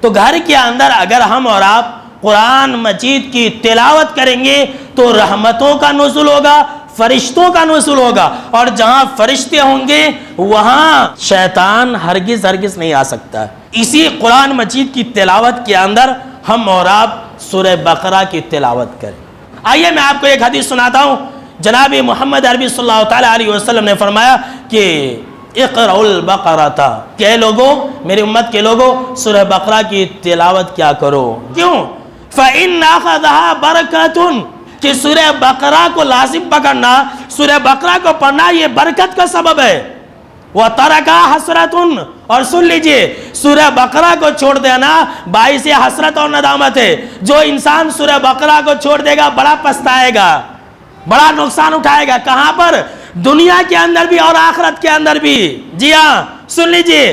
تو گھر کے اندر اگر ہم اور آپ قرآن مجید کی تلاوت کریں گے تو رحمتوں کا نزول ہوگا، فرشتوں کا نزول ہوگا، اور جہاں فرشتے ہوں گے وہاں شیطان ہرگز نہیں آ سکتا۔ اسی قرآن مجید کی تلاوت کے اندر ہم اور آپ سورہ بقرہ کی تلاوت کریں۔ آئیے میں آپ کو ایک حدیث سناتا ہوں۔ جناب محمد عربی صلی اللہ تعالیٰ علیہ وسلم نے فرمایا کہ اقرأ البقرہ تھا، کہ لوگوں، میری امت کے لوگوں، سورہ بقرہ کی تلاوت کیا کرو۔ کیوں؟ فَإِنَّ أَخَذَهَا بَرَكَةٌ، کہ سورہ بقرہ کو لازم پکڑنا، سورہ بقرہ کو پڑھنا یہ برکت کا سبب ہے۔ وَتَرَكَهَا حَسْرَةٌ، اور سن لیجئے سورہ بقرہ کو چھوڑ دینا باعث حسرت اور ندامت ہے۔ جو انسان سورہ بقرہ کو چھوڑ دے گا بڑا پچھتائے گا، بڑا نقصان اٹھائے گا۔ کہاں پر؟ دنیا کے اندر بھی اور آخرت کے اندر بھی۔ جی ہاں، سن لیجئے،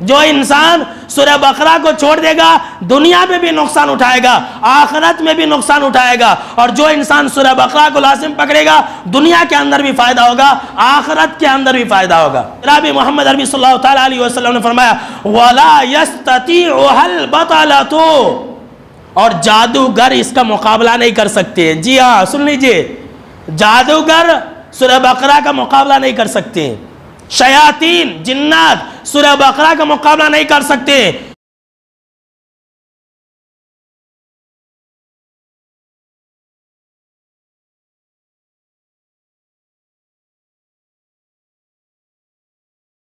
جو انسان سورہ بقرہ کو چھوڑ دے گا دنیا میں بھی نقصان اٹھائے گا، آخرت میں بھی نقصان اٹھائے گا، اور جو انسان سورہ بقرہ کو لازم پکڑے گا دنیا کے اندر بھی فائدہ ہوگا، آخرت کے اندر بھی فائدہ ہوگا۔ جناب محمد عربی صلی اللہ تعالیٰ علیہ وسلم نے فرمایا وَلَا يَسْتَطِيعُهَا الْبَطَلَةُ، اور جادوگر اس کا مقابلہ نہیں کر سکتے۔ جی ہاں، سن لیجئے، جادوگر سورہ بقرہ کا مقابلہ نہیں کر سکتے، شیاطین، جنات سورہ بقرہ کا مقابلہ نہیں کر سکتے۔